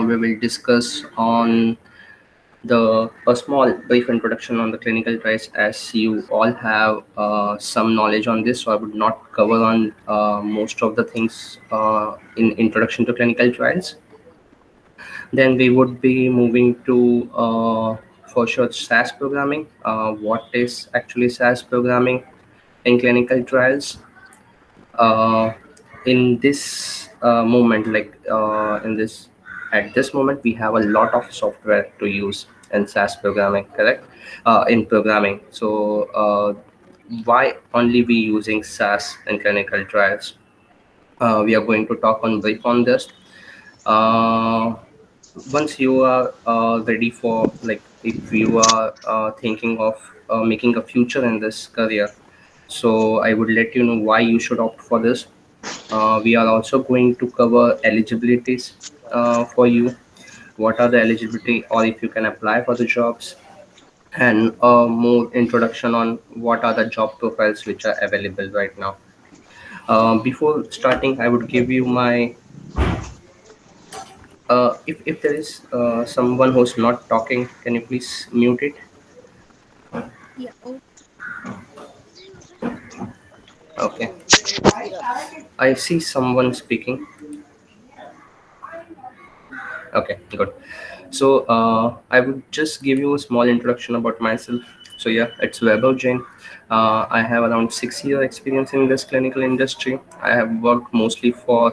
we will discuss on a small brief introduction on the clinical trials, as you all have some knowledge on this, so I would not cover on most of the things in introduction to clinical trials. Then we would be moving to for sure SAS programming. What is actually SAS programming in clinical trials? uh, in this moment, in this at this moment, we have a lot of software to use in SAS programming, correct? In programming, so why only we using SAS in clinical trials? We are going to talk on brief on this. uh, Once you are ready for, like, if you are thinking of making a future in this career, so I would let you know why you should opt for this. We are also going to cover eligibilities for you. What are the eligibility, or if you can apply for the jobs, and more introduction on what are the job profiles which are available right now. Before starting, I would give you my if there is someone who's not talking, can you please mute it? Yeah. Oh, Okay, I see someone speaking. Okay, good. So I would just give you a small introduction about myself. So yeah, it's Vaibhav Jain. I have around 6 year experience in this clinical industry. I have worked mostly for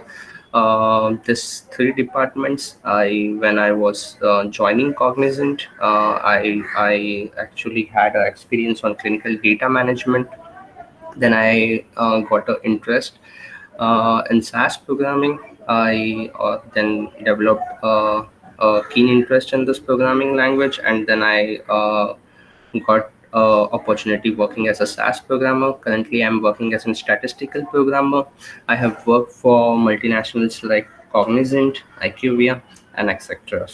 this three departments. When I was joining Cognizant, I actually had an experience on clinical data management. Then I got an interest in SAS programming. I then developed a keen interest in this programming language, and then I got opportunity working as a SAS programmer. Currently, I'm working as a statistical programmer. I have worked for multinationals like Cognizant, IQVIA, and etc.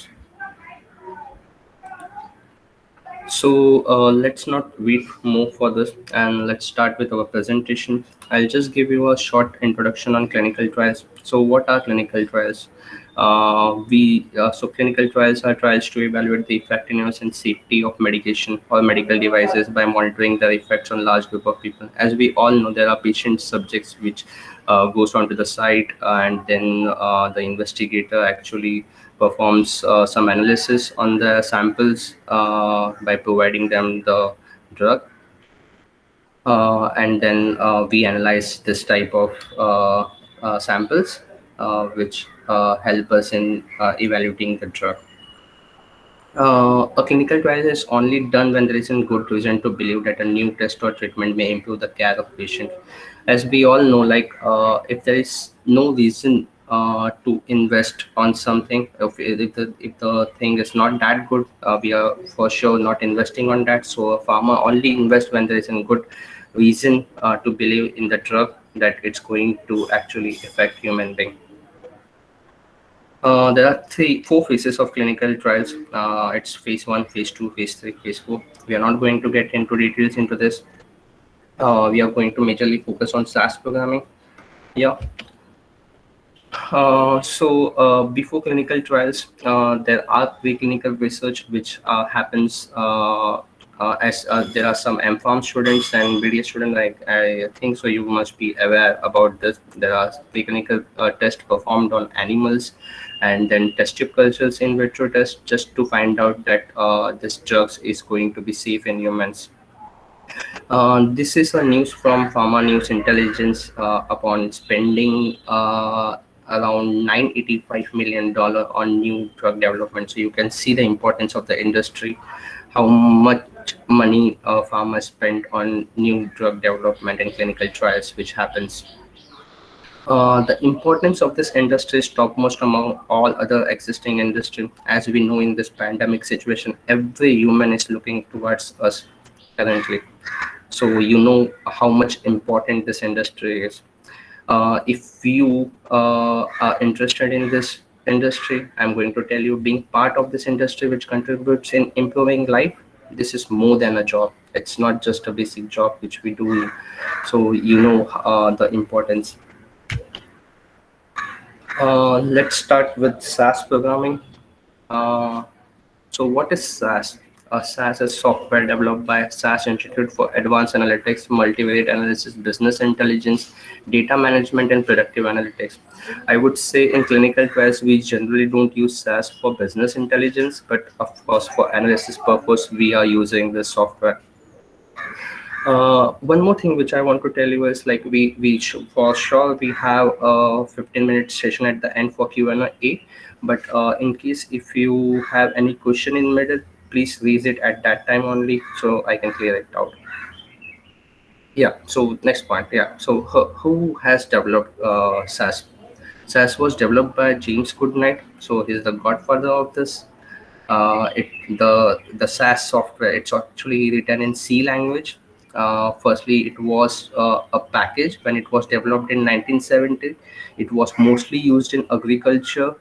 So let's not wait more for this, and let's start with our presentation. I'll just give you a short introduction on clinical trials. So what are clinical trials? So clinical trials are trials to evaluate the effectiveness and safety of medication or medical devices by monitoring their effects on large group of people. As we all know, there are patient subjects which goes onto the site, and then the investigator actually performs some analysis on the samples by providing them the drug, and then we analyze this type of samples which help us in evaluating the drug. A clinical trial is only done when there is a good reason to believe that a new test or treatment may improve the care of patient. As we all know, if there is no reason to invest on something, if the thing is not that good, we are for sure not investing on that. So a farmer only invest when there is a good reason to believe in the drug that it's going to actually affect human being. There are four phases of clinical trials. It's phase one, phase two, phase three, phase four. We are not going to get into details into this. We are going to majorly focus on SAS programming. Yeah. Before clinical trials, there are preclinical research which happens as there are some MPharm students and BDS students. I think so. You must be aware about this. There are preclinical tests performed on animals, and then test tube cultures in vitro tests just to find out that this drugs is going to be safe in humans. This is a news from Pharma News Intelligence upon spending around $985 million on new drug development. So you can see the importance of the industry, how much money pharma spent on new drug development and clinical trials, which happens. The importance of this industry is topmost among all other existing industry. As we know, in this pandemic situation, every human is looking towards us currently. So you know how much important this industry is. If you are interested in this industry, I'm going to tell you, being part of this industry which contributes in improving life, this is more than a job. It's not just a basic job which we do. So you know the importance. Let's start with SAS programming. Uh, so what is SAS? SAS is software developed by SAS Institute for Advanced Analytics, Multivariate Analysis, Business Intelligence, Data Management, and Predictive Analytics. I would say in clinical trials, we generally don't use SAS for business intelligence, but of course, for analysis purpose, we are using this software. One more thing which I want to tell you is like we should, for sure we have a 15-minute session at the end for Q&A. But in case if you have any question in middle, please raise it at that time only so I can clear it out. Yeah. So next point. Yeah. So who has developed SAS? SAS was developed by James Goodnight. So he's the godfather of this. The SAS software, it's actually written in C language. Firstly, it was a package when it was developed in 1970. It was mostly used in agriculture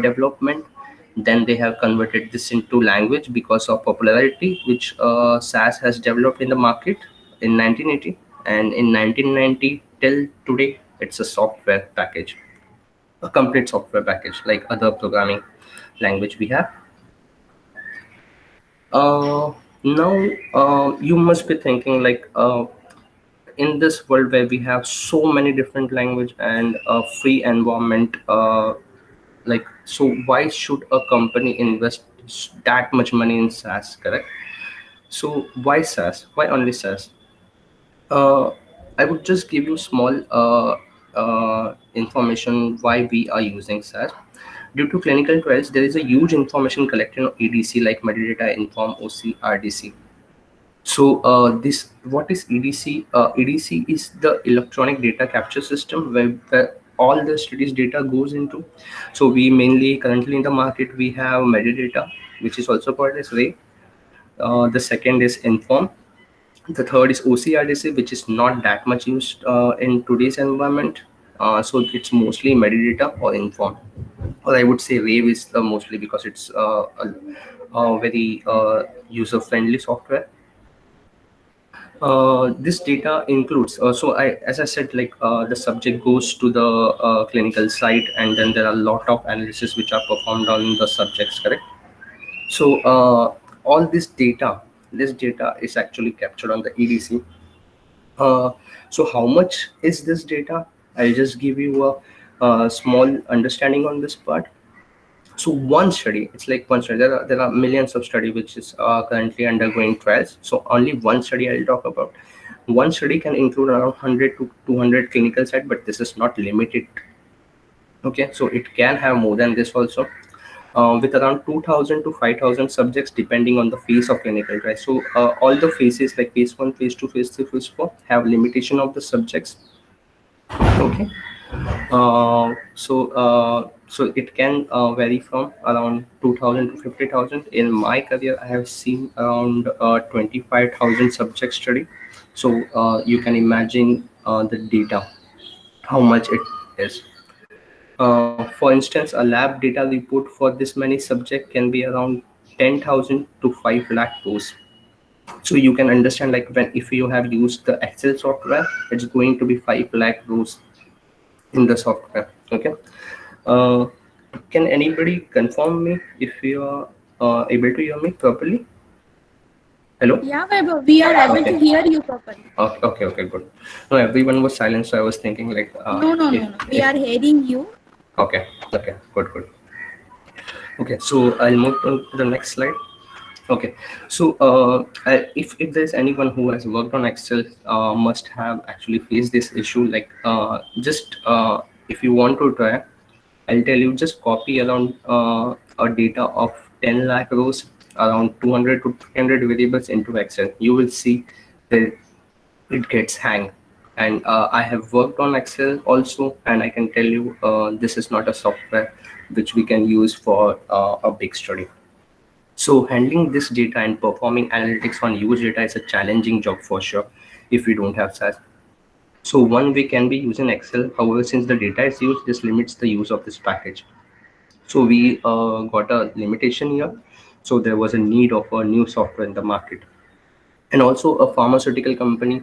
development. Then they have converted this into language because of popularity, which SAS has developed in the market in 1980, and in 1990 till today, it's a software package, a complete software package like other programming language we have. Uh, Now, you must be thinking like, in this world where we have so many different language and a free environment, like, so why should a company invest that much money in SaaS? Correct. So why SaaS? Why only SaaS? Uh, I would just give you small information why we are using SAS. Due to clinical trials, there is a huge information collected on EDC like metadata, inform, OC, RDC. So this, what is EDC? EDC is the electronic data capture system where all the studies data goes into. So we mainly currently in the market we have metadata, which is also called as RAY. The second is inform. The third is OCRDC, which is not that much used in today's environment. So it's mostly metadata or inform. Or I would say Rave is the mostly because it's a very user-friendly software. This data includes, so as I said, like the subject goes to the clinical site, and then there are a lot of analysis which are performed on the subjects, correct? So all this data is actually captured on the EDC. Uh, so how much is this data? I'll just give you a small understanding on this part. So one study, it's like one study. There are millions of study which is currently undergoing trials. So only one study I'll talk about. One study can include around 100 to 200 clinical sites, but this is not limited. Okay, so it can have more than this also. With around 2000 to 5000 subjects depending on the phase of clinical trial. So all the phases like phase 1, phase 2, phase 3, phase 4 have limitation of the subjects. Okay. So it can vary from around 2000 to 50,000. In my career, I have seen around 25,000 subject study. So you can imagine the data, how much it is. For instance, a lab data report for this many subject can be around 10,000 to 5 lakh rows. So you can understand like when if you have used the Excel software, it's going to be 5 lakh rows in the software. Okay. Uh, can anybody confirm me if you are able to hear me properly? Hello? Yeah, Vaibhav, we are able to Okay. hear you properly. Okay, okay, okay, good. No, everyone was silent, so I was thinking like, No, no, if no, no. We are hearing you. okay, okay, good, good. Okay, so I'll move to the next slide. Okay, so if there's anyone who has worked on Excel, must have actually faced this issue. Like, just if you want to try, I'll tell you, just copy around a data of 10 lakh rows, around 200 to 300 variables into Excel. You will see that it gets hang. And I have worked on Excel also, and I can tell you this is not a software which we can use for a big study. So handling this data and performing analytics on huge data is a challenging job for sure if we don't have SAS. So one way can be using Excel. However, since the data is used, this limits the use of this package. So we got a limitation here. So there was a need of a new software in the market. And also a pharmaceutical company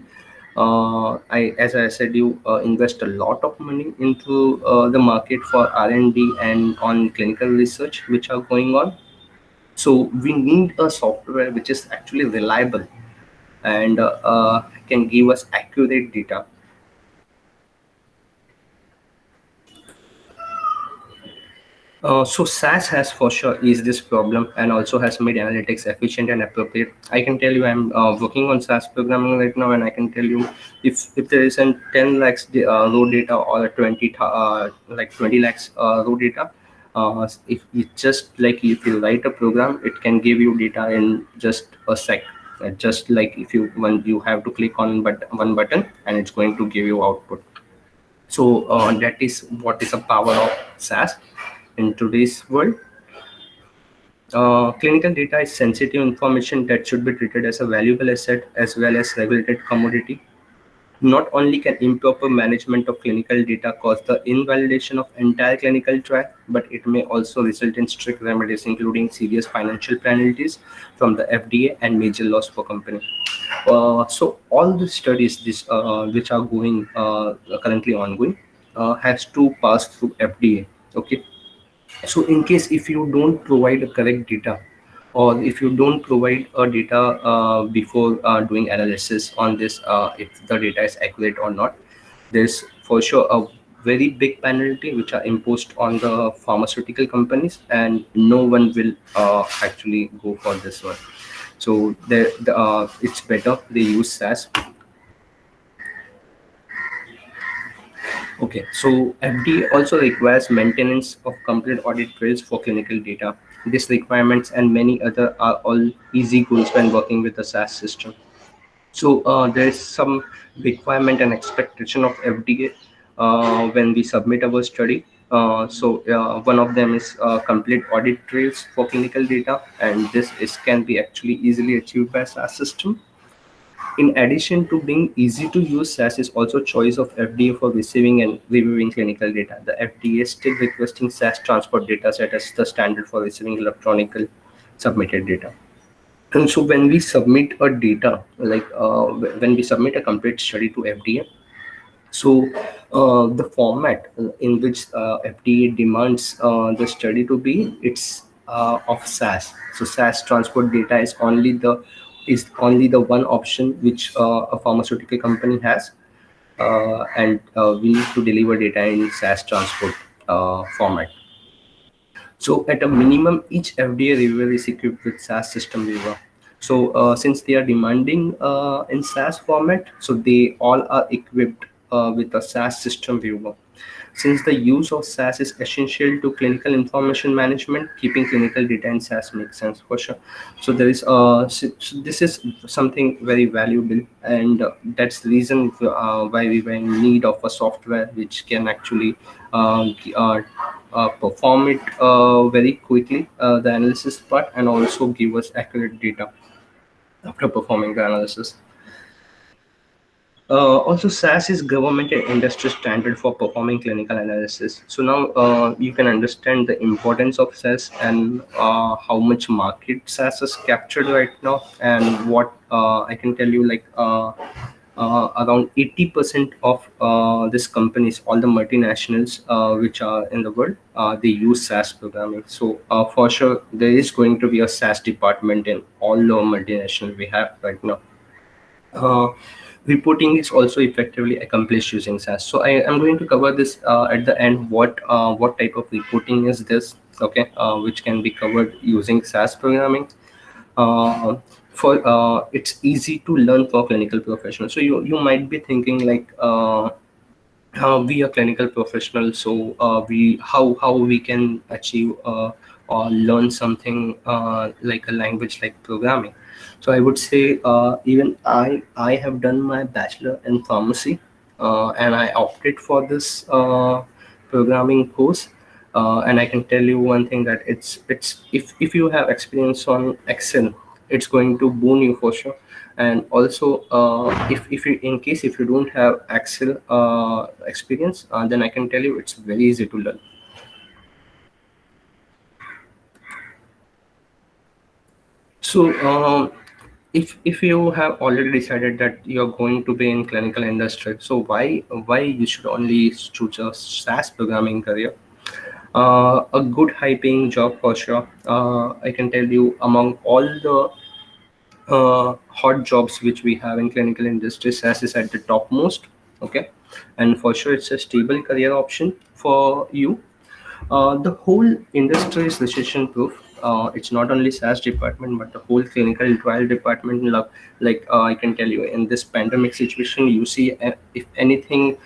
As I said, you invest a lot of money into the market for R&D and on clinical research which are going on. So we need a software which is actually reliable and can give us accurate data. So SAS has for sure eased this problem and also has made analytics efficient and appropriate. I can tell you I'm working on SAS programming right now, and I can tell you if there is an 10 lakhs raw data or a 20 lakhs raw data, if you just like if you write a program, it can give you data in just a sec. Just like if you when you have to click on one button and it's going to give you output. So that is what is the power of SAS in today's world. Clinical data is sensitive information that should be treated as a valuable asset as well as regulated commodity. Not only can improper management of clinical data cause the invalidation of entire clinical trial, but it may also result in strict remedies, including serious financial penalties from the FDA and major loss for company. So all the studies which are going currently ongoing has to pass through FDA. Okay, so in case if you don't provide a correct data, or if you don't provide a data before doing analysis on this, if the data is accurate or not, there's for sure a very big penalty which are imposed on the pharmaceutical companies, and no one will actually go for this one. So it's better they use SAS. Okay, so FDA also requires maintenance of complete audit trails for clinical data. These requirements and many other are all easy goals when working with the SAS system. So there is some requirement and expectation of FDA when we submit our study. One of them is complete audit trails for clinical data, and this can be actually easily achieved by SAS system. In addition to being easy to use, SAS is also choice of FDA for receiving and reviewing clinical data. The FDA is still requesting SAS transport data set as the standard for receiving electronical submitted data. And so when we submit a data, when we submit a complete study to FDA, so the format in which FDA demands the study to be, it's of SAS. So SAS transport data is only the one option which a pharmaceutical company has, and we need to deliver data in SAS transport format. So at a minimum, each FDA reviewer is equipped with SAS system viewer. So since they are demanding in SAS format, so they all are equipped with a SAS system viewer. Since the use of SAS is essential to clinical information management, keeping clinical data in SAS makes sense for sure. So there is so this is something very valuable, and that's the reason why we were in need of a software which can actually perform it very quickly, the analysis part, and also give us accurate data after performing the analysis. Also, SAS is government and industry standard for performing clinical analysis. So now you can understand the importance of SAS and how much market SAS is captured right now, and what I can tell you, around 80% of these companies, all the multinationals which are in the world, they use SAS programming. So for sure, there is going to be a SAS department in all the multinational we have right now. uh, Reporting is also effectively accomplished using SAS. So I am going to cover this at the end. What type of reporting is this? Okay, which can be covered using SAS programming. Uh, for It's easy to learn for clinical professionals. So you might be thinking like. We are clinical professionals, so we how we can achieve or learn something like a language like programming. So I would say even I have done my bachelor in pharmacy, and I opted for this programming course. And I can tell you one thing, that it's if you have experience on Excel, it's going to boon you for sure. And also if you, in case if you don't have Excel experience, then I can tell you it's very easy to learn. So if you have already decided that you're going to be in clinical industry, so why you should only choose a SaaS programming career? A good high paying job for sure. I can tell you, among all the hot jobs which we have in clinical industry, SaaS is at the topmost. Okay, and for sure it's a stable career option for you. The whole industry is recession proof. It's not only SaaS department, but the whole clinical trial department. I can tell you, in this pandemic situation, you see, if anything,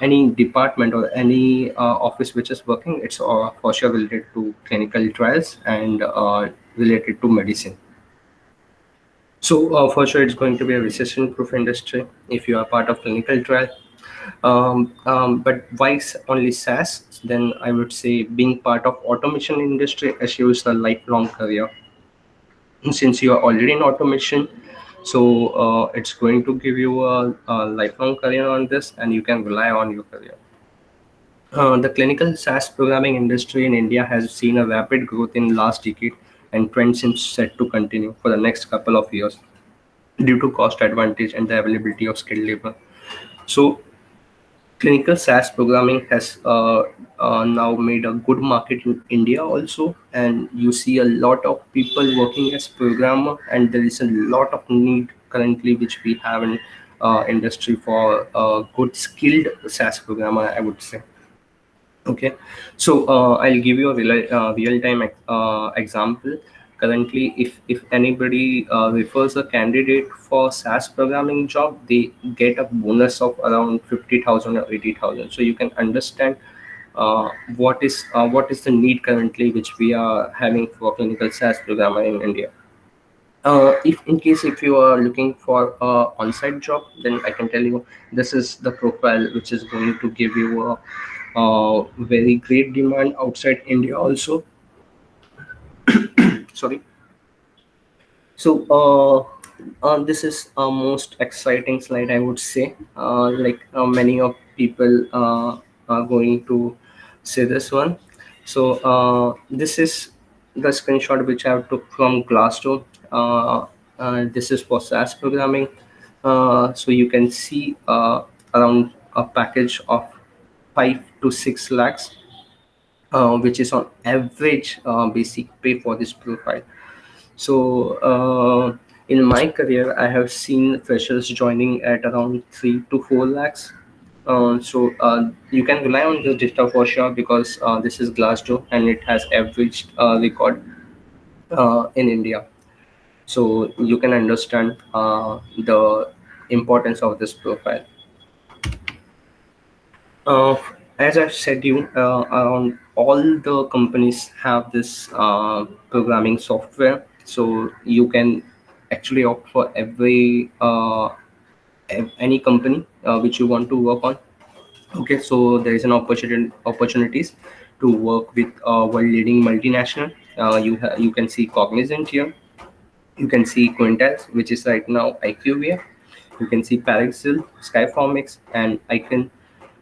any department or any office which is working, it's for sure related to clinical trials and related to medicine. So for sure, it's going to be a recession-proof industry if you are part of clinical trial. But why only SaaS? Then I would say being part of automation industry assures a lifelong career. Since you are already in automation, so it's going to give you a lifelong career on this, and you can rely on your career. The clinical SaaS programming industry in India has seen a rapid growth in last decade, and trend seems set to continue for the next couple of years due to cost advantage and the availability of skilled labor. So clinical SaaS programming has now made a good market in India also, and you see a lot of people working as programmer, and there is a lot of need currently which we have in industry for good skilled SaaS programmer, I would say. Okay, so I'll give you a real time example. Currently, if anybody refers a candidate for SaaS programming job, they get a bonus of around 50,000 or 80,000. So you can understand what is the need currently which we are having for clinical SaaS programmer in India. If in case if you are looking for a on-site job, then I can tell you this is the profile which is going to give you a very great demand outside India also. Sorry. So this is a most exciting slide, I would say. Many of people are going to say this one. So this is the screenshot which I have took from Glassdoor. This is for SaaS programming. So you can see around a package of 5 to 6 lakhs, which is on average basic pay for this profile. So in my career, I have seen freshers joining at around 3 to 4 lakhs. So you can rely on this data for sure, because this is Glassdoor and it has averaged record in India. So you can understand the importance of this profile. Uh, as I've said you, around all the companies have this programming software, so you can actually opt for any company which you want to work on. Okay, so there is an opportunities to work with world leading multinational. You can see Cognizant here. You can see Quintiles, which is right now IQVIA. You can see Parexel, Skyformix, and Icon.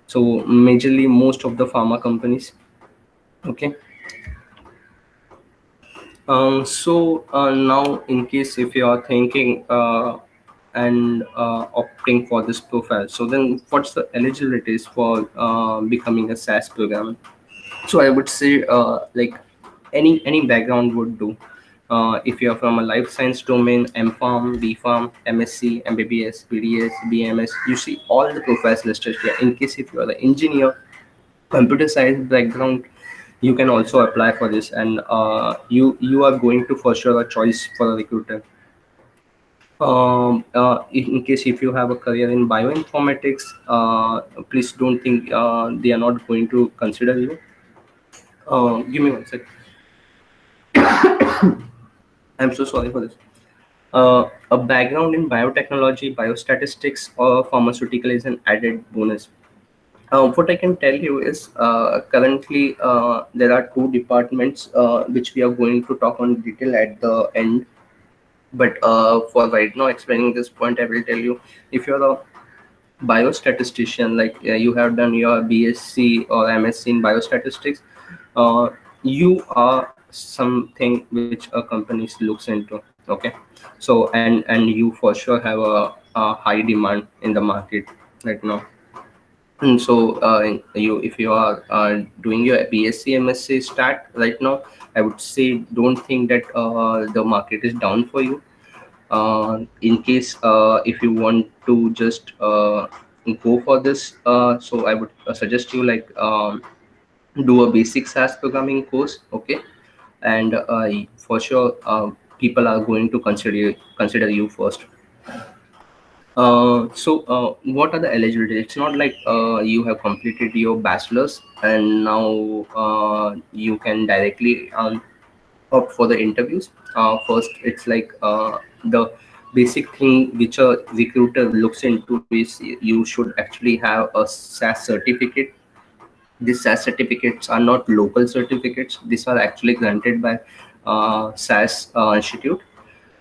So majorly most of the pharma companies. Okay. So now, in case if you are thinking and opting for this profile, so then what's the eligibilities for becoming a SaaS programmer? So I would say any background would do. If you are from a life science domain, M.Pharm, B.Pharm, MSc, MBBS, PDS, BMS, you see all the profiles listed here. In case if you are an engineer, computer science background, you can also apply for this, and you are going to for sure a choice for a recruiter. In case if you have a career in bioinformatics, please don't think they are not going to consider you. Give me one sec. I'm so sorry for this. A background in biotechnology, biostatistics, or pharmaceutical is an added bonus. What I can tell you is currently there are two departments which we are going to talk on detail at the end. But for right now, explaining this point, I will tell you, if you're a biostatistician, like you have done your BSc or MSc in biostatistics, you are something which a company looks into. Okay, so and you for sure have a high demand in the market right now. And so you if you are doing your BSc MSc stat right now, I would say don't think that the market is down for you. In case if you want to just go for this, so I would suggest you like do a basic SAS programming course. Okay, and for sure people are going to consider you first. What are the eligibility? It's not like you have completed your bachelor's and now you can directly opt for the interviews. First, it's like the basic thing which a recruiter looks into is you should actually have a SAS certificate. These SAS certificates are not local certificates. These are actually granted by SAS Institute.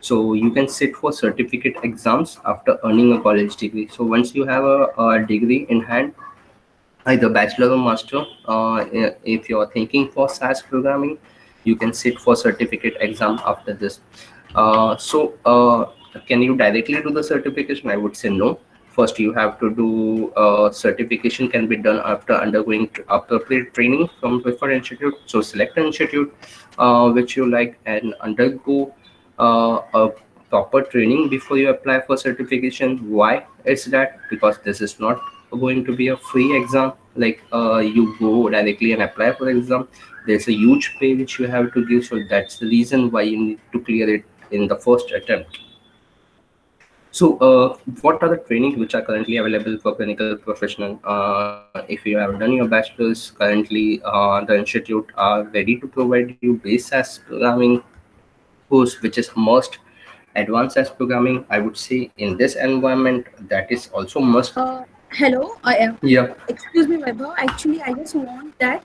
So you can sit for certificate exams after earning a college degree. So once you have a degree in hand, either bachelor or master, if you're thinking for SAS programming, you can sit for certificate exam after this. Can you directly do the certification? I would say no. First, you have to do certification can be done after undergoing appropriate training from preferred institute. So select an institute which you like and undergo a proper training before you apply for certification. Why is that? Because this is not going to be a free exam. Like you go directly and apply for the exam. There's a huge pay which you have to give. So that's the reason why you need to clear it in the first attempt. So, what are the trainings which are currently available for clinical professional? If you have done your bachelor's, currently the institute are ready to provide you base SAS programming course, which is must. Advanced SAS programming, I would say, in this environment, that is also must. Hello, Yeah. excuse me, Vaibhav. Actually, I just want that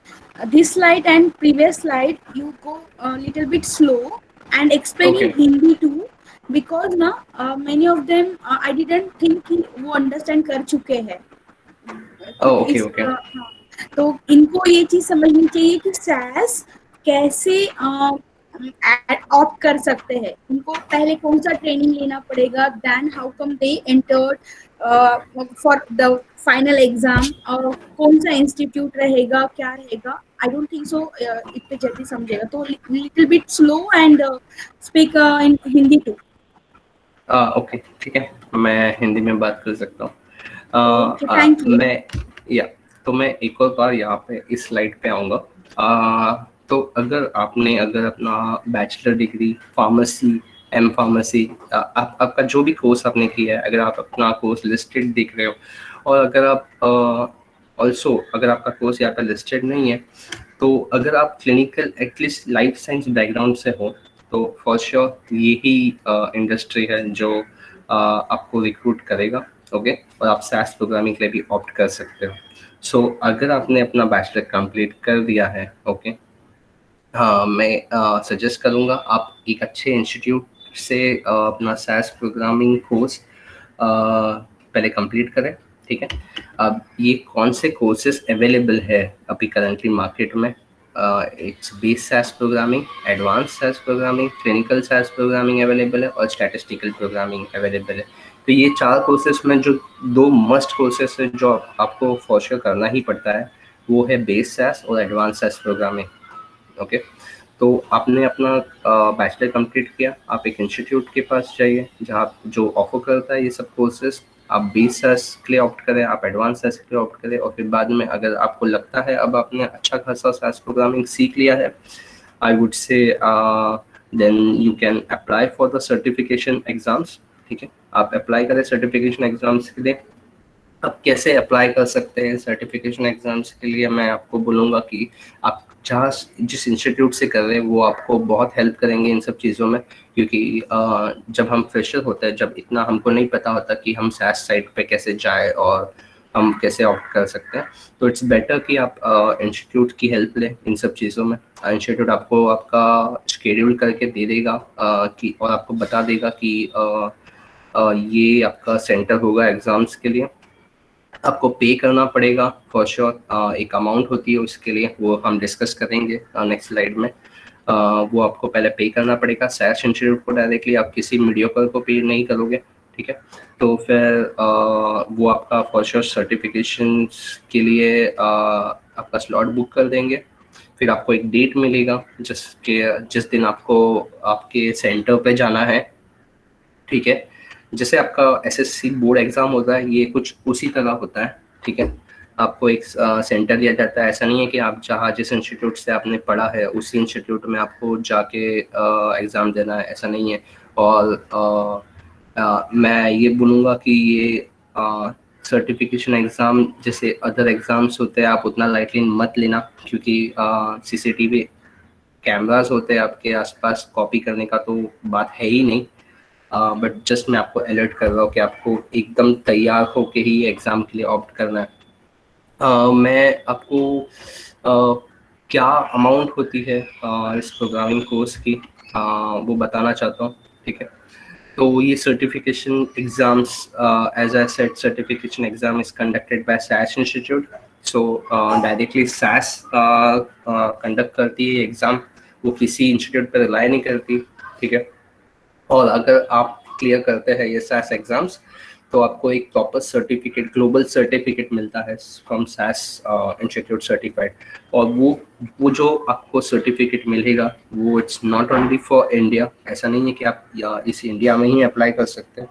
this slide and previous slide you go a little bit slow and explain in Okay. Hindi too, because now many of them I didn't think कि वो understand कर चुके हैं. तो Oh, okay, इस okay. हाँ, तो इनको ये चीज समझनी चाहिए कि सैस कैसे ऑप्ट कर सकते हैं. उनको पहले कौन सा ट्रेनिंग लेना पड़ेगा, then how come they entered for the final exam, और कौन सा इंस्टीट्यूट रहेगा, क्या रहेगा. आई डोंट थिंक सो इतने जल्दी समझेगा, तो little bit slow and speak in Hindi too. Okay, ठीक है, मैं हिंदी में बात कर सकता हूँ. Okay, thank you. मैं या तो मैं एक और बार यहाँ पे इस स्लाइड पे आऊँगा. तो अगर अपना bachelor degree pharmacy, M pharmacy, आपका जो भी कोर्स आपने किया है, अगर आप अपना कोर्स लिस्टेड देख रहे हो, और अगर आप ऑल्सो अगर आपका कोर्स यहाँ पे लिस्टेड नहीं है, तो अगर आप clinical at least life science background से हो, तो फॉर श्योर यही इंडस्ट्री है जो आपको रिक्रूट करेगा. ओके, और आप SAS प्रोग्रामिंग के लिए भी ऑप्ट कर सकते हो. सो अगर आपने अपना बैचलर कंप्लीट कर दिया है, ओके, हाँ, मैं सजेस्ट करूँगा आप एक अच्छे इंस्टीट्यूट से अपना SAS प्रोग्रामिंग कोर्स पहले कंप्लीट करें. ठीक है, अब ये कौन से कोर्सेज अवेलेबल है अभी करंटली मार्केट में? It's base SAS programming, advance SAS programming, clinical SAS programming available है, और स्टैटिस्टिकल प्रोग्रामिंग अवेलेबल है. तो ये 4 कोर्सेज में जो 2 मस्ट कोर्सेज है जो आपको फॉर श्योर करना ही पड़ता है, वो है बेस SAS और एडवांस SAS प्रोग्रामिंग. ओके, तो आपने अपना बैचलर कंप्लीट किया, आप एक इंस्टीट्यूट के पास जाइए जहाँ जो ऑफर करता है ये सब कोर्सेज. आप बेस SAS के लिए ऑप्ट करें, आप एडवांस SAS के लिए ऑप्ट करें, और फिर बाद में अगर आपको लगता है अब आपने अच्छा खासा SAS प्रोग्रामिंग सीख लिया है, I would say then you can apply for the certification exams. ठीक है, आप अप्लाई करें सर्टिफिकेशन एग्जाम्स के लिए. अब कैसे अप्लाई कर सकते हैं सर्टिफिकेशन एग्जाम्स के लिए? मैं आपको बोलूँगा कि आप जहाँ जिस इंस्टीट्यूट से कर रहे हैं वो आपको बहुत हेल्प करेंगे इन सब चीज़ों में, क्योंकि जब हम फ्रेशर होते हैं, जब इतना हमको नहीं पता होता कि हम SAS साइट पे कैसे जाए और हम कैसे ऑप्ट कर सकते हैं, तो इट्स बेटर कि आप इंस्टीट्यूट की हेल्प लें इन सब चीज़ों में. इंस्टीट्यूट आपको आपका शेड्यूल करके दे देगा कि और आपको बता देगा कि ये आपका सेंटर होगा एग्ज़ाम्स के लिए. आपको पे करना पड़ेगा फॉर श्योर. एक अमाउंट होती है उसके लिए, वो हम डिस्कस करेंगे नेक्स्ट स्लाइड में. वो आपको पहले पे करना पड़ेगा सैस इंस्टीट्यूट को डायरेक्टली, आप किसी मीडियोकर को पे नहीं करोगे, ठीक है। तो फिर वो आपका फर्स्ट श्योर सर्टिफिकेशन के लिए आपका स्लॉट बुक कर देंगे। फिर आपको एक डेट मिलेगा जिस दिन आपको आपके सेंटर पे जाना है, ठीक है। जैसे आपका एसएससी बोर्ड एग्जाम होता है, ये कुछ उसी तरह होता है, ठीक है। आपको एक सेंटर दिया जाता है, ऐसा नहीं है कि आप जहाँ जिस इंस्टीट्यूट से आपने पढ़ा है उसी इंस्टीट्यूट में आपको जाके एग्ज़ाम देना है, ऐसा नहीं है। और मैं ये बोलूँगा कि ये सर्टिफिकेशन एग्ज़ाम जैसे अदर एग्ज़ाम्स होते हैं आप उतना लाइटली मत लेना, क्योंकि सीसीटीवी कैमरास होते हैं आपके आसपास, कॉपी करने का तो बात है ही नहीं। बट जस्ट मैं आपको अलर्ट कर रहा हूँ कि आपको एकदम तैयार होके ही एग्ज़ाम के लिए ऑप्ट करना है। मैं आपको क्या अमाउंट होती है इस प्रोग्रामिंग कोर्स की वो बताना चाहता हूँ, ठीक है। तो ये certification exams, as I said, certification exam is conducted by SAS institute. So directly SAS conduct करती है एग्ज़ाम, वो किसी इंस्टीट्यूट पर रिलाई नहीं करती, ठीक है। और अगर आप क्लियर करते हैं ये सैस एग्जाम्स तो आपको एक प्रॉपर सर्टिफिकेट, ग्लोबल सर्टिफिकेट मिलता है फ्रॉम सैस इंस्टीट्यूट सर्टिफाइड। और वो जो आपको सर्टिफिकेट मिलेगा वो it's not only for India, ऐसा नहीं है कि आप इस इंडिया में ही अप्लाई कर सकते हैं।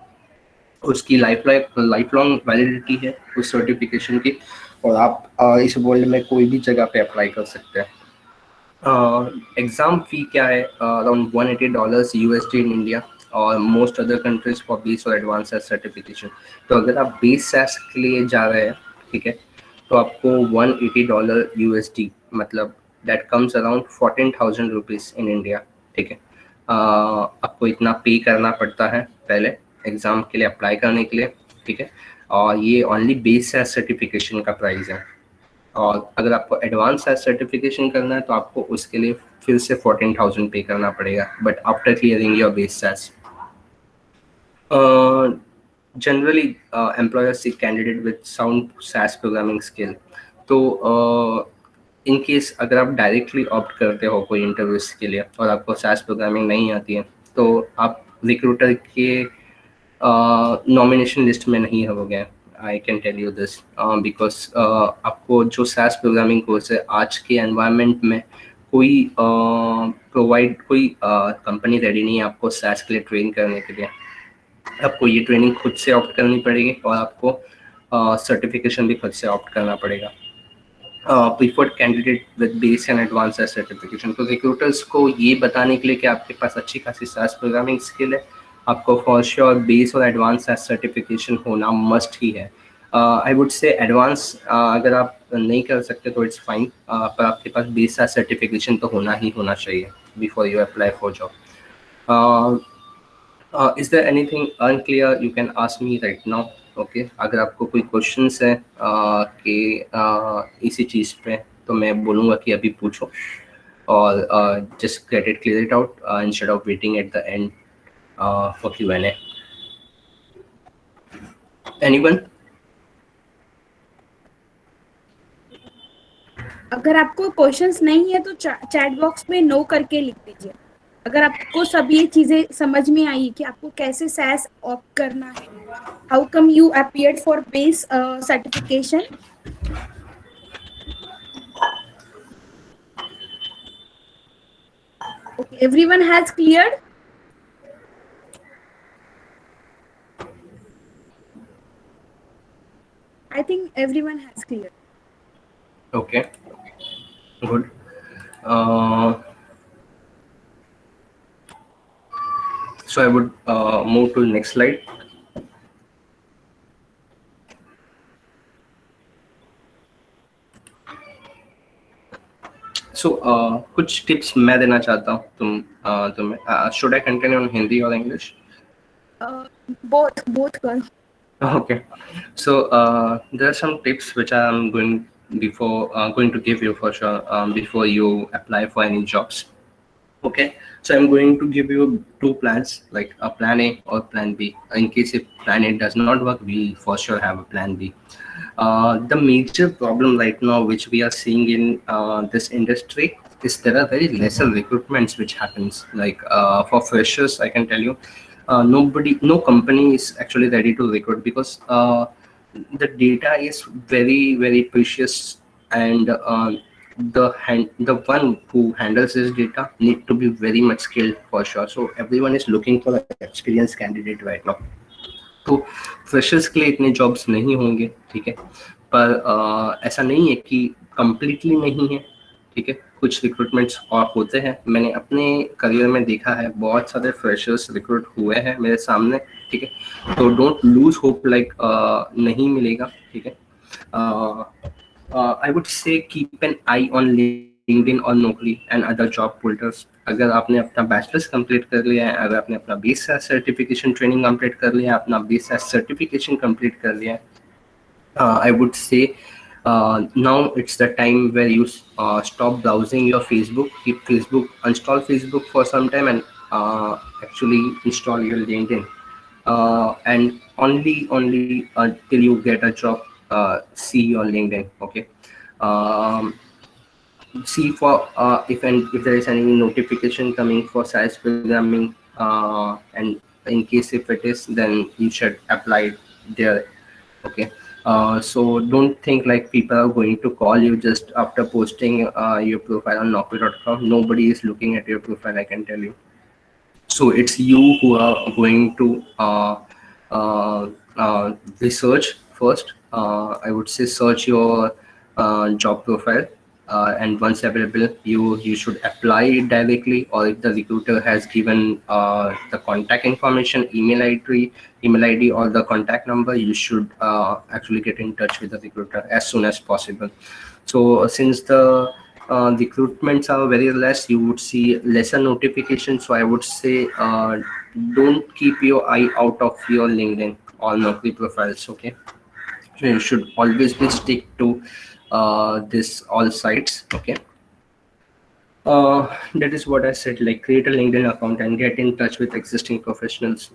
उसकी लाइफ लॉन्ग वैलिडिटी है उस सर्टिफिकेशन की, और आप इस वर्ल्ड में कोई भी जगह पे अप्लाई कर सकते हैं। एग्ज़ाम फी क्या है? अराउंड $180 USD इन इंडिया और most other countries for base और एडवांस सैस सर्टिफिकेशन। तो अगर आप बेस सैस के लिए जा रहे हैं, ठीक है, तो आपको $180 USD, मतलब that comes around 14,000 rupees in India, ठीक है। आपको इतना पे करना पड़ता है पहले एग्ज़ाम के लिए अप्लाई करने के लिए, ठीक है। और ये ओनली बेस सैस सर्टिफिकेशन का प्राइस है। और अगर आपको एडवांस सैस सर्टिफिकेशन करना है तो आपको उसके लिए फिर से 14,000 पे करना पड़ेगा, but after clearing your base SAS. Generally employer seek candidate with sound SAS programming skill. तो इन केस अगर आप डायरेक्टली ऑप्ट करते हो कोई इंटरव्यूज के लिए और आपको सैस प्रोग्रामिंग नहीं आती है, तो आप रिक्रूटर के नॉमिनेशन लिस्ट में नहीं होगे। I can tell you this because आपको जो सैस प्रोग्रामिंग कोर्स है आज के एनवायरनमेंट में कोई कोई कंपनी रेडी नहीं है आपको सैस के लिए ट्रेन करने के लिए। आपको ये ट्रेनिंग खुद से ऑप्ट करनी पड़ेगी और आपको सर्टिफिकेशन भी खुद से ऑप्ट करना पड़ेगा। Preferred candidate with base and advance SAS certification. तो रिक्रूटर्स को ये बताने के लिए कि आपके पास अच्छी खासी सैस प्रोग्रामिंग स्किल है, आपको फॉर श्योर बेस और एडवांस सैस सर्टिफिकेशन होना मस्ट ही है। आई वुड से एडवांस अगर आप नहीं कर सकते तो इट्स फाइन, पर आपके पास बेस सैस सर्टिफिकेशन तो होना ही होना चाहिए before you apply for job. Is there anything unclear? You can ask me right now, okay. अगर आपको कोई क्वेश्चंस है कि इसी चीज़ पे, तो मैं बोलूँगा कि अभी पूछो और just get it clear it out instead of waiting at the end for Q&A. Anyone? अगर आपको क्वेश्चंस नहीं है तो चैट बॉक्स में नो करके लिख दीजिए। अगर आपको सब ये चीजें समझ में आई कि आपको कैसे सैस ऑप्ट करना है, how come you appeared for base certification. Okay, everyone has cleared? I think everyone has cleared. Okay, good. So I would move to the next slide. So कुछ टिप्स मैं देना चाहता हूँ तुम्हें। Should I continue on Hindi और English? Both girl. Okay, so there are some tips which I'm going to give you for sure before you apply for any jobs. Okay, so I'm going to give you two plans, like a plan A or plan B. In case if plan A does not work, we'll for sure have a plan B. The major problem right now which we are seeing in this industry is there are very lesser recruitments which happens. Like for freshers, I can tell you, no company is actually ready to recruit because the data is very precious, and the one who handles this data need to be very much skilled for sure. So everyone is looking for an experienced candidate right now. तो freshers के लिए इतने jobs नहीं होंगे, ठीक है, पर ऐसा नहीं है कि कम्प्लीटली नहीं है, ठीक है, कुछ रिक्रूटमेंट्स और होते हैं। मैंने अपने करियर में देखा है बहुत सारे फ्रेशर्स रिक्रूट हुए हैं मेरे सामने, ठीक है, तो डोंट लूज होप लाइक नहीं मिलेगा, ठीक है। आई वुड से keep an I on LinkedIn और नौकरी एंड अदर जॉब पोर्टल्स। अगर आपने अपना बैचलर्स कंप्लीट कर लिया है, अगर आपने अपना BSS सर्टिफिकेशन ट्रेनिंग कंप्लीट कर लिया है, अपना BSS सर्टिफिकेशन कंप्लीट कर लिया है, I would say now it's the time where you stop browsing your Facebook, keep Facebook, uninstall Facebook for some time, and actually install your LinkedIn. And only till you get a job, see your LinkedIn. Okay. Um, See for if there is any notification coming for SAS programming, and in case if it is, then you should apply there. Okay. So don't think like people are going to call you just after posting your profile on Naukri.com. Nobody is looking at your profile, I can tell you. So it's you who are going to research first. I would say search your job profile, and once available, you should apply it directly, or if the recruiter has given the contact information, email ID or the contact number, you should actually get in touch with the recruiter as soon as possible. So since the recruitments are very less, you would see lesser notifications. So I would say don't keep your eye out of your LinkedIn or Naukri profiles. Okay, so you should always be stick to this all sites. Okay. That is what I said, like create a LinkedIn account and get in touch with existing professionals.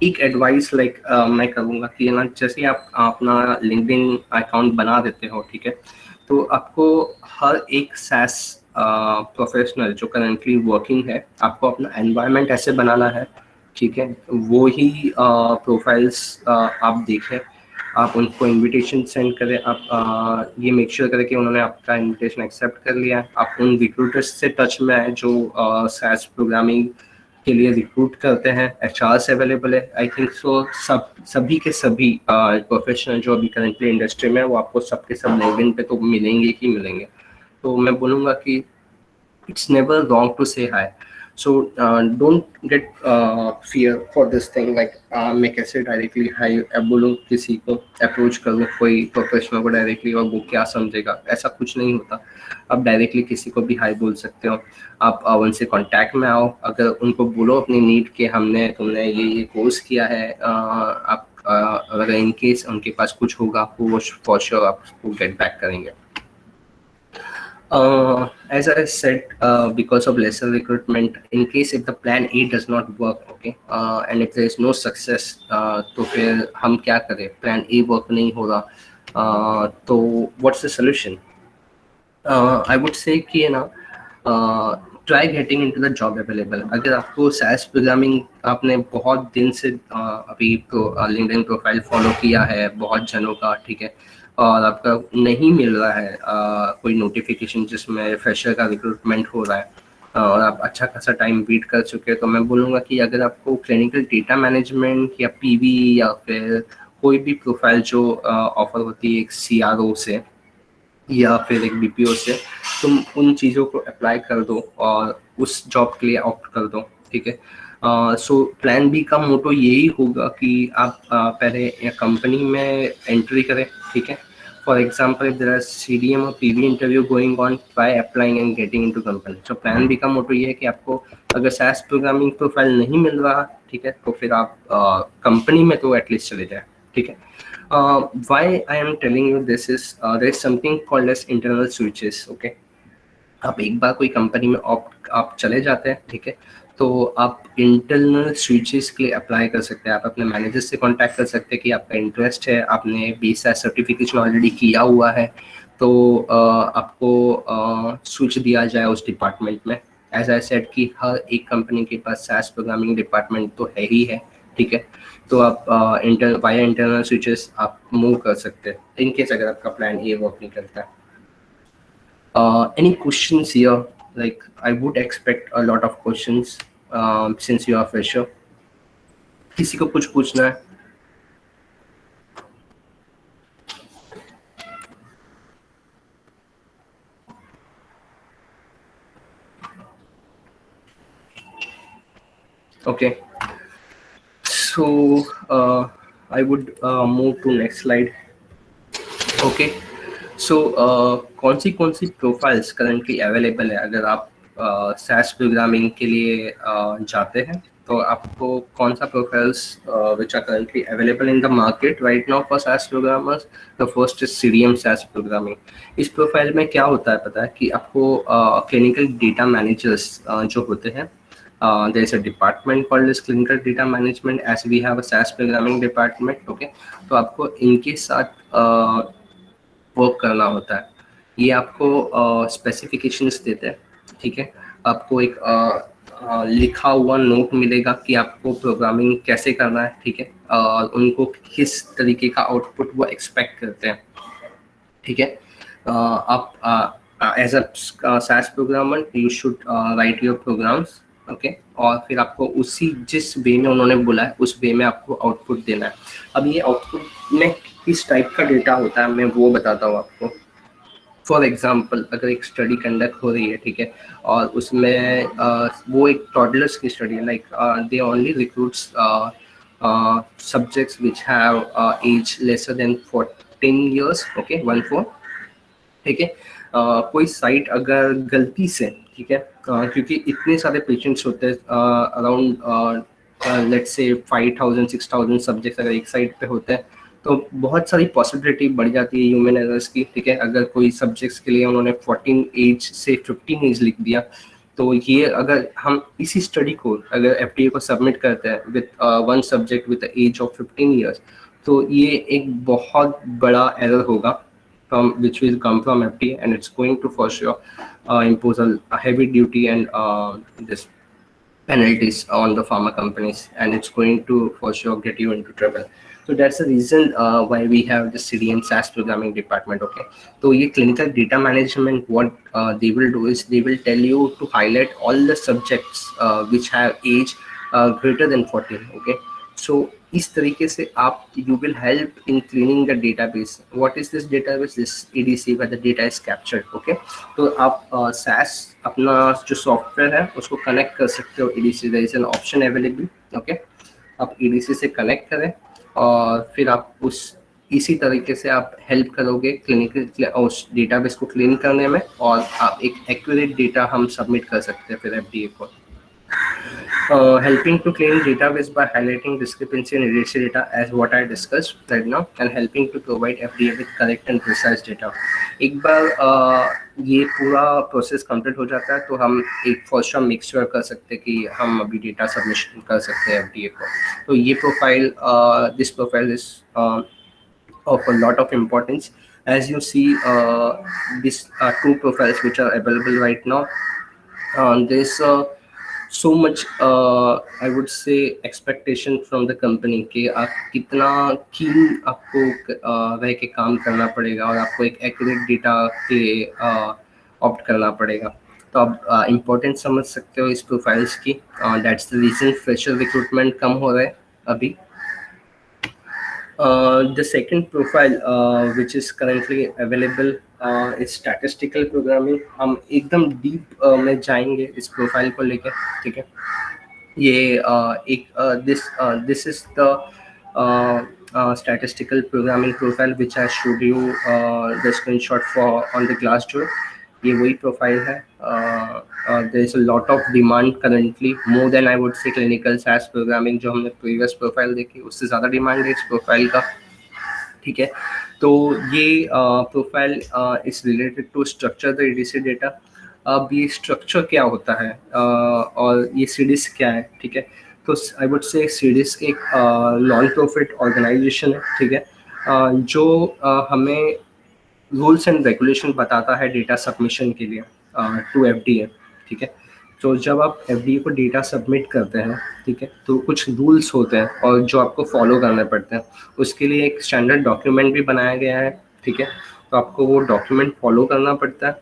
एक advice like मैं करूँगा कि ना, जैसे आप अपना LinkedIn account बना देते हो, ठीक है, तो आपको हर एक SaaS प्रोफेशनल जो करंटली वर्किंग है, आपको अपना एनवायरनमेंट ऐसे बनाना है, ठीक है, वो ही प्रोफाइल्स आप देखें, आप उनको इनविटेशन सेंड करें, आप ये मेक श्योर करें कि उन्होंने आपका इनविटेशन एक्सेप्ट कर लिया है, आप उन रिक्रूटर्स से टच में आए जो SaaS प्रोग्रामिंग के लिए रिक्रूट करते हैं, HRs अवेलेबल है, आई थिंक सो सभी के सभी प्रोफेशनल जो अभी करेंटली इंडस्ट्री में, वो आपको सबके सब लिंक्डइन पे तो मिलेंगे ही मिलेंगे। तो मैं बोलूँगा कि it's never wrong to say hi. So don't get fear for this thing, like मैं कैसे डायरेक्टली हाई बोलूँ, किसी को अप्रोच करूँ, कोई प्रोफेशनल को डायरेक्टली, और वो क्या समझेगा, ऐसा कुछ नहीं होता। आप डायरेक्टली किसी को भी हाई बोल सकते हो, आप उनसे कांटेक्ट में आओ, अगर उनको बोलो अपनी नीड के तुमने ये कोर्स किया है, आप अगर इन केस उनके पास कुछ होगा, वो फॉर श्योर आपको गेट बैक करेंगे। As I said, because of lesser recruitment, in case if the plan A does not work, okay, and if there is no success, तो फिर हम क्या करें? Plan A work नहीं हो रहा, तो what's the solution? I would say कि ना, try getting into the job available. अगर आपको SaaS प्रोग्रामिंग आपने बहुत दिन से अभी LinkedIn प्रोफाइल फॉलो किया है बहुत जनों का, ठीक है, और आपका नहीं मिल रहा है कोई नोटिफिकेशन जिसमें फ्रेशर का रिक्रूटमेंट हो रहा है, और आप अच्छा खासा टाइम वेट कर चुके हैं, तो मैं बोलूँगा कि अगर आपको क्लिनिकल डेटा मैनेजमेंट या PV या फिर कोई भी प्रोफाइल जो ऑफर होती है एक CRO से या फिर एक BPO से, तुम उन चीज़ों को अप्लाई कर दो और उस जॉब के लिए ऑप्ट कर दो, ठीक है। सो प्लान बी का मोटो यही होगा कि आप पहले कंपनी में एंट्री करें, ठीक है। For example if there are CDM और PV interview going on, by applying and getting into company. So plan B का मोटो ये है कि आपको अगर SaaS प्रोग्रामिंग प्रोफाइल नहीं मिल रहा, ठीक है, तो फिर आप कंपनी में तो एटलीस्ट चले जाए, ठीक है। Why I am telling you this is there is something called as internal switches, okay. आप एक बार कोई कंपनी में आप चले जाते हैं, ठीक है, तो आप इंटरनल स्विचेस के लिए अप्लाई कर सकते हैं। आप अपने मैनेजर से कांटेक्ट कर सकते हैं कि आपका इंटरेस्ट है, आपने BSS सर्टिफिकेशन ऑलरेडी किया हुआ है, तो आपको स्विच दिया जाए उस डिपार्टमेंट में। एज आई सेड कि हर एक कंपनी के पास SaaS प्रोग्रामिंग डिपार्टमेंट तो है ही है, ठीक है। तो आप वाया इंटरनल स्विचेस आप मूव कर सकते हैं इन केस अगर आपका प्लान ये वर्क नहीं करता है। Any questions here? Like I would expect a lot of questions since you are fresher. किसी को कुछ पूछना है? Okay. So I would move to next slide. Okay. So कौन सी प्रोफाइल्स करंटली अवेलेबल है अगर आप SaaS प्रोग्रामिंग के लिए जाते हैं तो आपको कौन सा profiles which are currently available in the market right now for SaaS programmers? The first is CDM SaaS programming. इस प्रोफाइल में क्या होता है पता है कि आपको क्लिनिकल डेटा मैनेजर्स जो होते हैं, there is a department called as clinical data management as we have a SaaS programming department. Okay, तो आपको इनके साथ वर्क करना होता है। ये आपको स्पेसिफिकेशंस देते हैं, ठीक है। आपको एक लिखा हुआ नोट मिलेगा कि आपको प्रोग्रामिंग कैसे करना है, ठीक है, और उनको किस तरीके का आउटपुट वो एक्सपेक्ट करते हैं, ठीक है। आप as a SaaS programmer you should write your programs, okay, और फिर आपको उसी जिस वे में उन्होंने बोला है उस वे में आपको आउटपुट देना है। अब ये आउटपुट में किस टाइप का डेटा होता है मैं वो बताता हूँ आपको। फॉर एग्जाम्पल अगर एक स्टडी कंडक्ट हो रही है, ठीक है, और उसमें वो एक टॉडलर्स की स्टडी है, like they only recruits subjects which have age lesser than 14 years, okay, 14, ठीक है। कोई साइट अगर गलती से, ठीक है, क्योंकि इतने सारे पेशेंट्स होते हैं, अराउंड लेट्स से 5000 6000 सब्जेक्ट्स अगर एक साइट पे होते हैं तो बहुत सारी पॉसिबिलिटी बढ़ जाती है ह्यूमन एरर्स की, ठीक है। अगर कोई सब्जेक्ट्स के लिए उन्होंने 14 एज से 15 एज लिख दिया तो ये अगर हम इसी स्टडी को अगर FDA को सबमिट करते हैं with one subject with age of 15 years, तो ये एक बहुत बड़ा एरर होगा which will come from FDA, and it's going to for sure impose a heavy duty and this penalties on the pharma companies, and it's going to for sure get you into trouble. So that's the reason why we have the CDM SaaS programming department. Okay, so ये clinical data management, what they will do is they will tell you to highlight all the subjects which have age greater than 14. Okay, so इस तरीके से आप you will help in cleaning the database. What is this database? This EDC where the data is captured. Okay, तो आप SaaS अपना जो software है उसको कनेक्ट कर सकते हो EDC, there is an option available. Okay, आप EDC से कनेक्ट करें और फिर आप उस इसी तरीके से आप हेल्प करोगे क्लिनिकल उस डेटाबेस को क्लीन करने में, और आप एक एक्यूरेट डेटा हम सबमिट कर सकते हैं फिर FDA को। Helping to clean database by highlighting discrepancy in EDC data as what I discussed right now, and helping to provide FDA with correct and precise data. एक बार ये पूरा प्रोसेस कंप्लीट हो जाता है तो हम एक फर्स्ट टाइम मेक श्योर कर सकते हैं कि हम अभी डेटा सबमिशन कर सकते हैं FDA को। तो ये profile, this profile is of a lot of importance. As you see, these are two profiles which are available right now. There's so much I would say expectation from the company कि आप कितना keen आपको रह के काम करना पड़ेगा और आपको एक accurate data के opt करना पड़ेगा। तो आप इम्पोर्टेंस समझ सकते हो इस प्रोफाइल्स की। That's the reason fresher recruitment कम हो रहा है अभी। The second profile which is currently available is statistical programming. हम एकदम deep में जाएंगे इस प्रोफाइल को लेके, ठीक है। ये एक this is the statistical programming profile which I showed you the screenshot for on the Glassdoor. ये वही प्रोफाइल है। there is a lot of demand currently, more than I would say clinical SaaS programming जो हमने previous profile देखी उससे ज़्यादा demand है इस प्रोफाइल का, ठीक है। तो ये profile is related to structure the EDC data. अब ये स्ट्रक्चर क्या होता है और ये सीडीज क्या है, ठीक है। तो आई वुड से सीडीज एक नॉन प्रॉफिट ऑर्गेनाइजेशन है, ठीक है, जो हमें रूल्स एंड रेगुलेशन बताता है डेटा सबमिशन के लिए टू एफडीए, ठीक है। तो जब आप एफडीए को डेटा सबमिट करते हैं, ठीक है, तो कुछ रूल्स होते हैं और जो आपको फॉलो करने पड़ते हैं। उसके लिए एक स्टैंडर्ड डॉक्यूमेंट भी बनाया गया है, ठीक है। तो आपको वो डॉक्यूमेंट फॉलो करना पड़ता है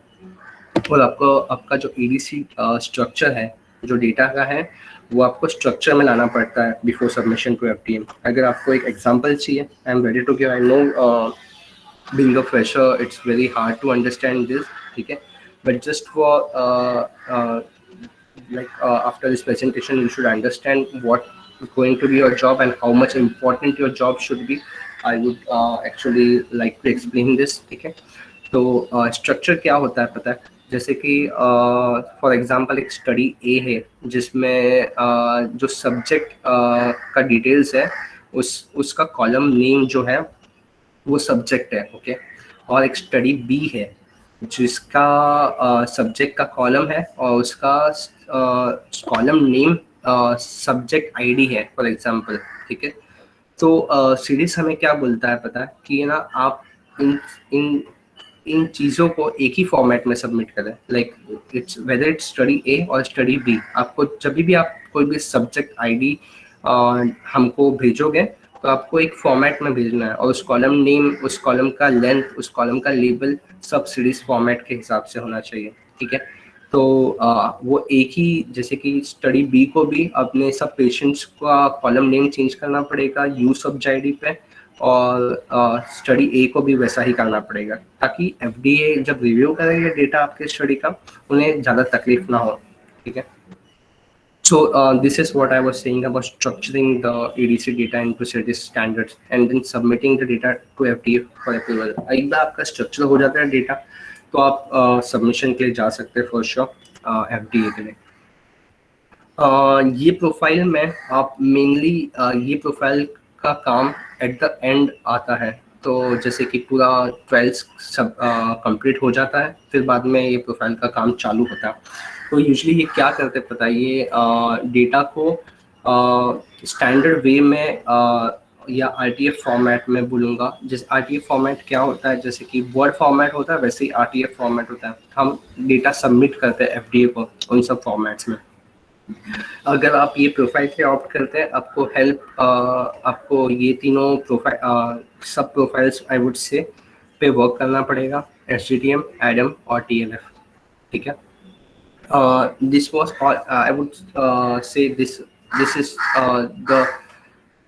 और आपको आपका जो ईडीसी स्ट्रक्चर है, जो डेटा का है, वो आपको स्ट्रक्चर में लाना पड़ता है बिफोर सबमिशन टू एफडीए। अगर आपको एक एग्जांपल चाहिए, I am ready to give. I know being a fresher it's very hard to understand this, ठीक है, but just for after this presentation you should understand what is going to be your job and how much important your job should be. I would actually like to explain this, ठीक है। तो structure क्या होता है पता है, जैसे कि फॉर एग्जांपल एक स्टडी ए है जिसमें जो सब्जेक्ट का डिटेल्स है, उसका कॉलम नेम जो है वो सब्जेक्ट है, ओके। और एक स्टडी बी है जिसका सब्जेक्ट का कॉलम है और उसका कॉलम नेम सब्जेक्ट आईडी है फॉर एग्जांपल, ठीक है। तो सीरीज हमें क्या बोलता है पता है कि ना आप इन इन इन चीज़ों को एक ही फॉर्मेट में सबमिट करें, like it's whether it's study A और स्टडी बी। आपको जब भी आप कोई भी सब्जेक्ट आईडी हमको भेजोगे तो आपको एक फॉर्मेट में भेजना है और उस कॉलम नेम, उस कॉलम का लेंथ, उस कॉलम का लेबल सब सीरीज फॉर्मेट के हिसाब से होना चाहिए, ठीक है। तो वो एक ही, जैसे कि स्टडी बी को भी अपने सब पेशेंट्स का कॉलम नेम चेंज करना पड़ेगा यूज सब्जेक्ट आईडी पे, और स्टडी ए को भी वैसा ही करना पड़ेगा ताकि एफडीए जब रिव्यू करेंगे डेटा आपके स्टडी का उन्हें ज़्यादा तकलीफ ना हो, ठीक है। So this is what I was saying about structuring the EDC data into CITES standards and then submitting the data to FDA for approval. एक बार आपका स्ट्रक्चर हो जाता है डेटा तो आप सबमिशन के लिए जा सकते हैं फॉर श्योर FDA के लिए। ये प्रोफाइल में आप मेनली ये प्रोफाइल का काम एट द एंड आता है। तो जैसे कि पूरा 12 सब कंप्लीट हो जाता है, फिर बाद में ये प्रोफाइल का काम चालू होता है। तो यूजुअली ये क्या करते हैं पता है, ये डेटा को स्टैंडर्ड वे में या आरटीएफ फॉर्मेट में बोलूँगा। जैसे आरटीएफ फॉर्मेट क्या होता है, जैसे कि वर्ड फॉर्मेट होता है वैसे ही आरटीएफ फॉर्मेट होता है। हम डेटा सबमिट करते हैं एफडीए को उन सब फॉर्मेट्स में। अगर आप ये प्रोफाइल से ऑप्ट करते हैं आपको हेल्प आपको ये तीनों प्रोफाइल सब प्रोफाइल्स आई वुड से पे वर्क करना पड़ेगा, एसडीटीएम, एडम और टीएलएफ, ठीक है। This was all. I would say this is the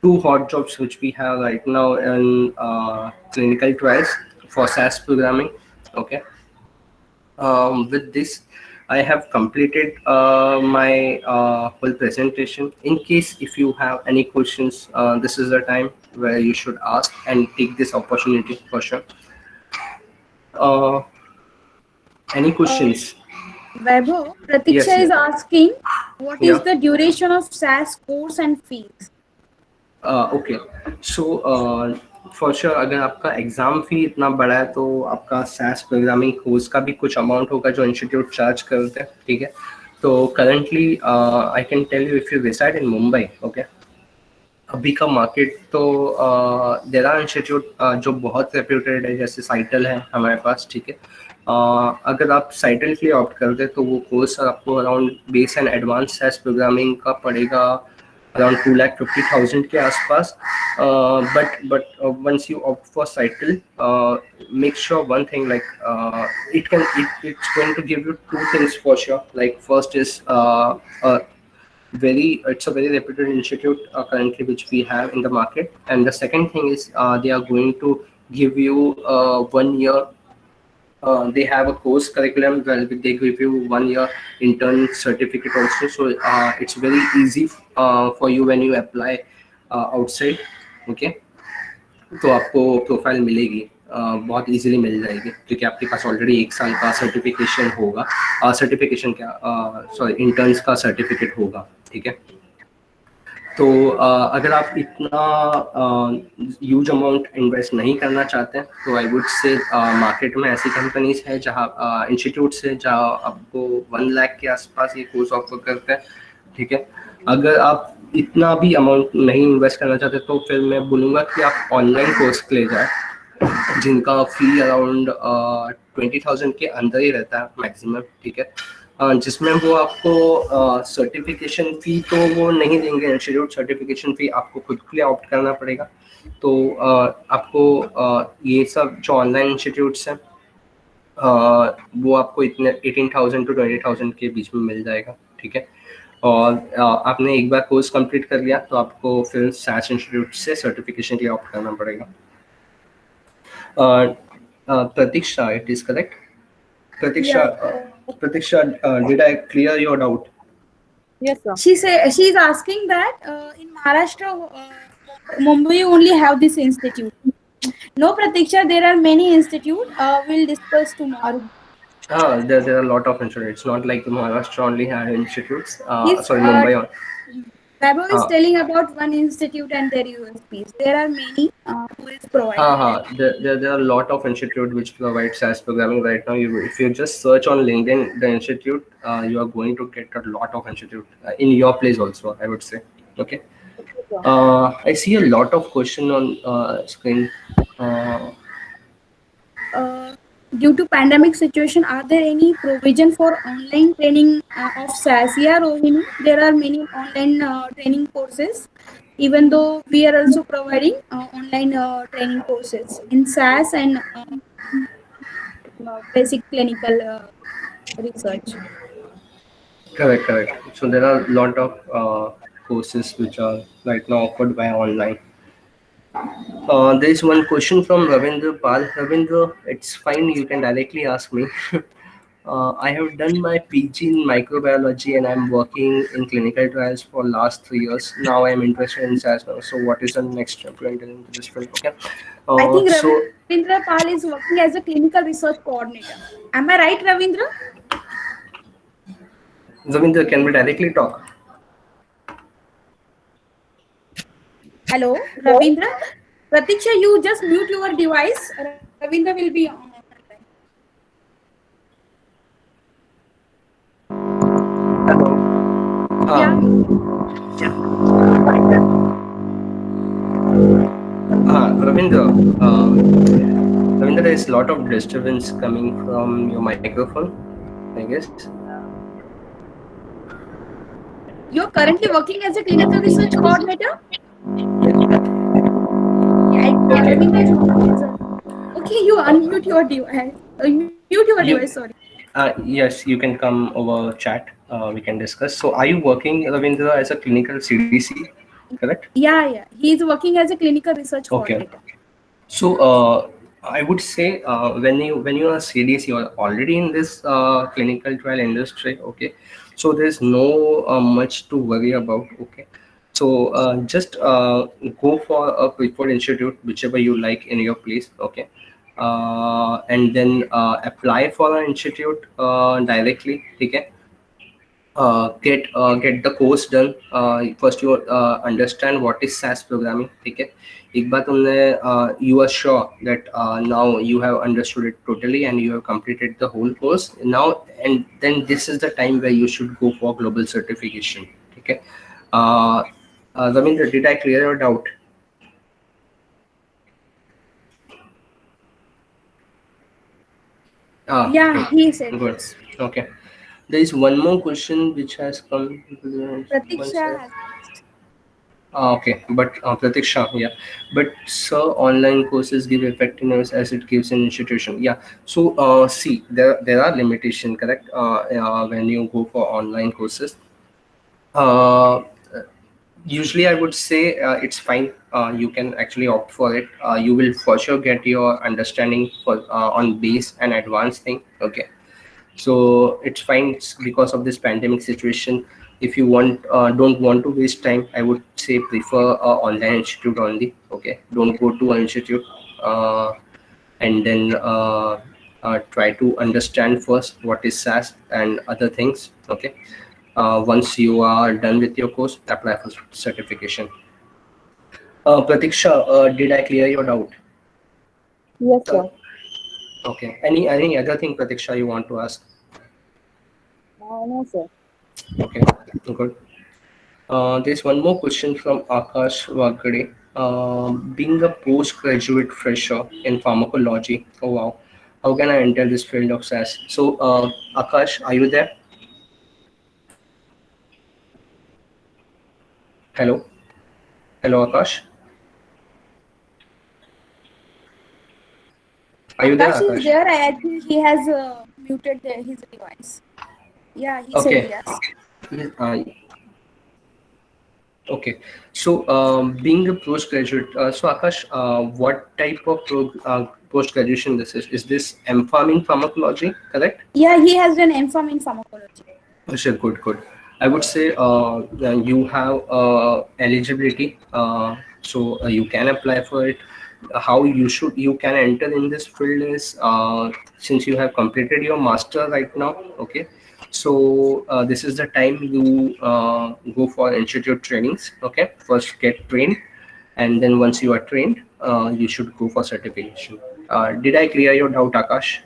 two hot jobs which we have right now in clinical trials for SAS programming. Okay. With this, I have completed my whole presentation. In case if you have any questions, this is the time where you should ask and take this opportunity for sure. Any questions? Vaibhav, Pratiksha Yes, is yes. asking, what is Yeah. the duration of SAS course and fees? Okay, so for sure अगर आपका exam फी इतना बड़ा है तो आपका cess programming course का भी कुछ अमाउंट होगा जो इंस्टीट्यूट चार्ज करते हैं, ठीक है। तो currently I can tell you if you reside in Mumbai, okay, अभी का मार्केट तो देयर आर इंस्टीट्यूट जो बहुत रेप्यूटेड है, जैसे साइटल है हमारे पास, ठीक है। अगर आप साइटल के लिए ऑप्ट करते हैं तो वो कोर्स आपको around base and advance SAS programming का पड़ेगा around 2,50,000 के आसपास। But once you opt for Cytel, make sure one thing, like it's going to give you two things for sure. Like first is it's a very reputed institute currently which we have in the market, and the second thing is they are going to give you 1 year. They have a course curriculum where they give you 1 year intern certificate also, so it's very easy for you when you apply outside, okay। तो आपको profile मिलेगी बहुत easily मिल जाएगी क्योंकि आपके पास already 1 साल का certification होगा, सर्टिफिकेशन क्या सॉरी इंटर्न्स का सर्टिफिकेट होगा, ठीक है। तो अगर आप इतना ह्यूज अमाउंट इन्वेस्ट नहीं करना चाहते हैं तो आई वुड से मार्केट में ऐसी कंपनीज है जहाँ इंस्टीट्यूट्स है जहाँ आपको 1 लाख के आसपास ये कोर्स ऑफर करते हैं, ठीक है। अगर आप इतना भी अमाउंट नहीं इन्वेस्ट करना चाहते तो फिर मैं बोलूँगा कि आप ऑनलाइन कोर्स के लिए जाएँ, जिनका फी अराउंड 20,000 के अंदर ही रहता है मैक्सिमम, ठीक है। जिसमें वो आपको सर्टिफिकेशन फ़ी तो वो नहीं देंगे, इंस्टीट्यूट सर्टिफिकेशन फ़ी आपको खुद के लिए ऑप्ट करना पड़ेगा। तो आपको ये सब जो ऑनलाइन इंस्टीट्यूट्स हैं वो आपको इतने 18,000 टू 20,000 के बीच में मिल जाएगा, ठीक है। और आपने एक बार कोर्स कंप्लीट कर लिया तो आपको फिर सैस इंस्टीट्यूट से सर्टिफिकेशन के लिए ऑप्ट करना पड़ेगा। Pratiksha, it is correct? Pratiksha, Yeah. Pratiksha, did I clear your doubt? Yes, sir. She's asking that in Maharashtra, Mumbai only have this institute. No, Pratiksha, there are many institute. We'll discuss tomorrow. There are a lot of institutes. It's not like Maharashtra only had institutes. Yes, Sorry, Mumbai on. Vaibhav is telling about one institute and their USPs. There are many who is providing. There are a lot of institute which provide SaaS programming right now. If you just search on LinkedIn the institute, you are going to get a lot of institute in your place also, I would say. Okay. I see a lot of question on screen. Due to pandemic situation, are there any provision for online training of SaaS? Yeah, Rohini, there are many online training courses. Even though we are also providing online training courses in SaaS and basic clinical research. Correct. So there are a lot of courses which are right now offered by online. There is one question from Ravindra Pal. Ravindra, it's fine. You can directly ask me. I have done my PG in microbiology and I'm working in clinical trials for last 3 years. Now I'm interested in SaaS now. So what is the next step to enter into this field? Okay. I think So Ravindra Pal is working as a clinical research coordinator. Am I right, Ravindra? Ravindra, can we directly talk? Hello, Ravindra. Pratiksha, you just mute your device. Ravindra will be on. Ravindra, there is a lot of disturbance coming from your microphone, I guess. You're currently working as a clinical research coordinator? Okay, you unmute your device. Mute your device, sorry. Yes, you can come over chat. We can discuss. So, are you working, Ravindra, as a clinical CDC? Correct? Yeah. He is working as a clinical research coordinator. So, I would say when you are CDC, you are already in this clinical trial industry. Okay, so there's no much to worry about. Okay, so just go for a preferred institute, whichever you like in your place. Okay, and then apply for an institute directly. Okay. Get the course done. First you understand what is SaaS programming. ठीक है, एक बार तुमने you are sure that now you have understood it totally and you have completed the whole course now, and then this is the time where you should go for global certification. ठीक है. Ravindra, did I clear your doubt? Yeah, he said good. yes. Okay. There is one more question which has come. Pratiksha. Okay, but Pratiksha, yeah, but sir, online courses give effectiveness as it gives an institution. Yeah, so see, there are limitations, correct? When you go for online courses, uh, usually I would say it's fine. You can actually opt for it. You will for sure get your understanding for on base and advanced thing. Okay, so it's fine. It's because of this pandemic situation. If you don't want to waste time, I would say prefer a online institute only. Okay, don't go to an institute and then try to understand first what is SaaS and other things. Okay, once you are done with your course, apply for certification. Pratiksha, did I clear your doubt? Yes, sir. Okay, any other thing, Pratiksha, you want to ask? No, sir. Okay, good. There's one more question from Akash Wagade. Being a postgraduate fresher in pharmacology, oh wow, how can I enter this field of SAS? So, Akash, are you there? Hello, hello, Akash. Are you there, Akash is Akash? there. I think he has muted his device. Yeah, he said Okay. yes. Uh, okay. So, being a postgraduate, so Akash, what type of post graduation this is? Is this M.Pharm in pharmacology, correct? Yeah, he has done M.Pharm in pharmacology. Sure, good, good. I would say you have eligibility, so you can apply for it. How you can enter in this field is since you have completed your master right now. Okay, so this is the time you go for institute trainings. Okay, first get trained, and then once you are trained, you should go for certification. Did I clear your doubt, Akash?